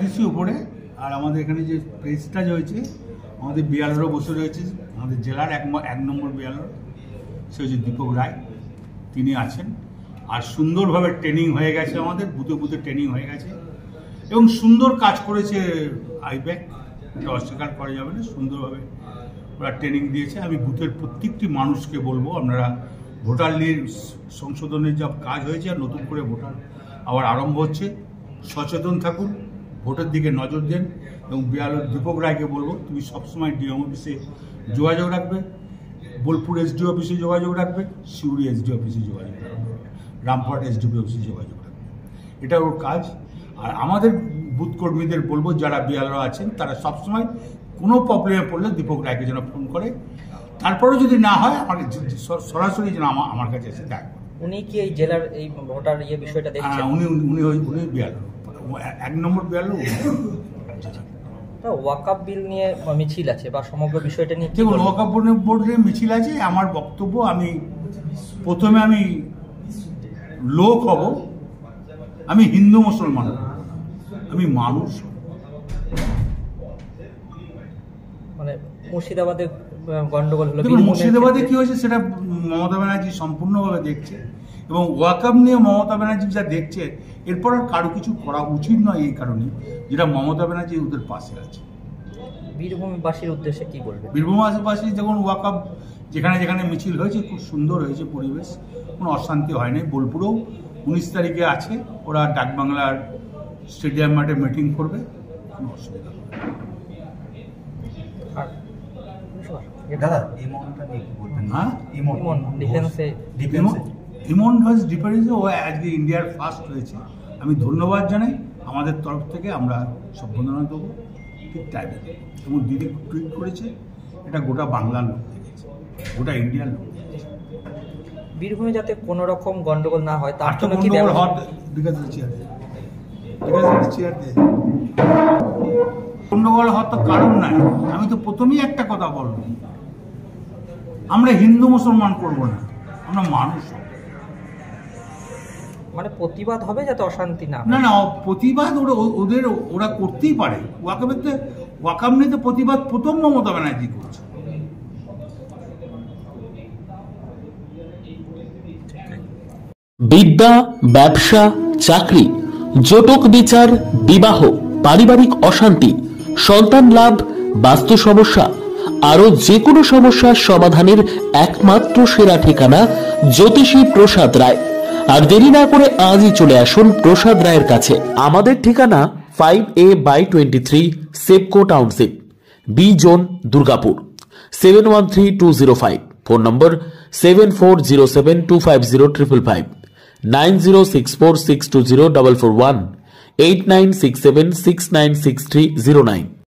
দিচ্ছি উপরে। আর আমাদের এখানে যে প্রেসটা হয়েছে, আমাদের বিয়ালরও বসে রয়েছে, আমাদের জেলার এক নম্বর বিয়ালর, সে হচ্ছে দীপক রায়, তিনি আছেন। আর সুন্দরভাবে ট্রেনিং হয়ে গেছে, আমাদের বুথে বুথে ট্রেনিং হয়ে গেছে এবং সুন্দর কাজ করেছে আইপ্যাক, এটা অস্বীকার করা যাবে না। সুন্দরভাবে ওরা ট্রেনিং দিয়েছে। আমি বুথের প্রত্যেকটি মানুষকে বলবো, আপনারা ভোটার লিস্ট সংশোধনের যা কাজ হয়েছে আর নতুন করে ভোটার আবার আরম্ভ হচ্ছে, সচেতন থাকুন, ভোটের দিকে নজর দেন। এবং বিয়ালর দীপক রায়কে বলবো, তুমি সবসময় ডিএম অফিসে যোগাযোগ রাখবে, বোলপুর এসডি অফিসে যোগাযোগ রাখবে, সিউড়ি এসডি অফিসে যোগাযোগ রাখবে, রামপুরহাট এসডিপি অফিসে যোগাযোগ রাখবে, এটা ওর কাজ। আর আমাদের বুথ কর্মীদের বলবো, যারা বিয়ালরা আছেন তারা সবসময় কোনো প্রবলেমে পড়লে দীপক রায়কে যেন ফোন করে, তারপরেও যদি না হয় আমাকে সরাসরি যেন আমার কাছে এসে দেখা। উনি কি এই জেলার এই ভোটার বিষয়টা দেখছেন? উনি বিয়ালর, এক নম্বর বিয়ালর। ওয়াকআপ বিল নিয়ে মিছিল আছে বা সমগ্র বিষয়টা নিয়ে দেখুন, ওয়াকআপ বোর্ডের মিছিল আছে। আমার বক্তব্য, আমি প্রথমে লোক হব, আমি হিন্দু মুসলমান, আমি মানুষ। মানে মুর্শিদাবাদে গন্ডগোল হলো, মুর্শিদাবাদে কি হয়েছে সেটা মমতা ব্যানার্জি সম্পূর্ণভাবে দেখছে এবং ওয়াকআপ নিয়ে মমতা ব্যানার্জি যা দেখছে, এরপর আর কারো কিছু করা উচিত নয়। এই কারণে যেটা মমতা ব্যানার্জি ওদের পাশে আছে। বীরভূমবাসীর উদ্দেশ্যে কি বলবেন? বীরভূমবাসী যখন ওয়াকআপ যেখানে যেখানে মিছিল হয়েছে, খুব সুন্দর হয়েছে পরিবেশ, কোনো অশান্তি হয় নাই। বোলপুরেও 19 তারিখে আছে, ওরা ডাকবাংলার স্টেডিয়াম মাঠে মিটিং করবে, কোনো অসুবিধা হবে না। আজকে ইন্ডিয়ার ফার্স্ট হয়েছে, আমি ধন্যবাদ জানাই। আমাদের তরফ থেকে আমরা সম্বোধনা দেবো ঠিক টাইমে। এবং দিদি টুইট করেছে, এটা গোটা বাংলার লোক দেখেছে, গোটা ইন্ডিয়ার লোক দেখেছে। বীরভূমে যাতে কোনো রকম গন্ডগোল না হয় তার জন্য কি গন্ডগোল হওয়ার তো কারণ নাই। আমি তো প্রথমেই একটা কথা বলবো, আমরা হিন্দু মুসলমান করবো না, আমরা মানুষ। মানে প্রতিবাদ হবে যাতে অশান্তি না। না, প্রতিবাদ ওরা করতেই পারে। ওয়াকআপ নিয়ে তো প্রতিবাদ প্রথম মমতা ব্যানার্জি করছে। বিদ্যা, ব্যবসা, চাকরি, জটক বিচার, বিবাহ, পারিবারিক অশান্তি, সন্তান লাভ, বাস্তু সমস্যা, আরো যে কোনো সমস্যার সমাধানের একমাত্র সেরা ঠিকানা জ্যোতিষী প্রসাদ রায়। আর দেরি না করে আজই চলে আসুন প্রসাদ রায়ের কাছে। আমাদের ঠিকানা 5A/23 Sepco township, B zone, Durgapur, 713205। Phone নম্বর 7407250555, 9064620441, 8967696309।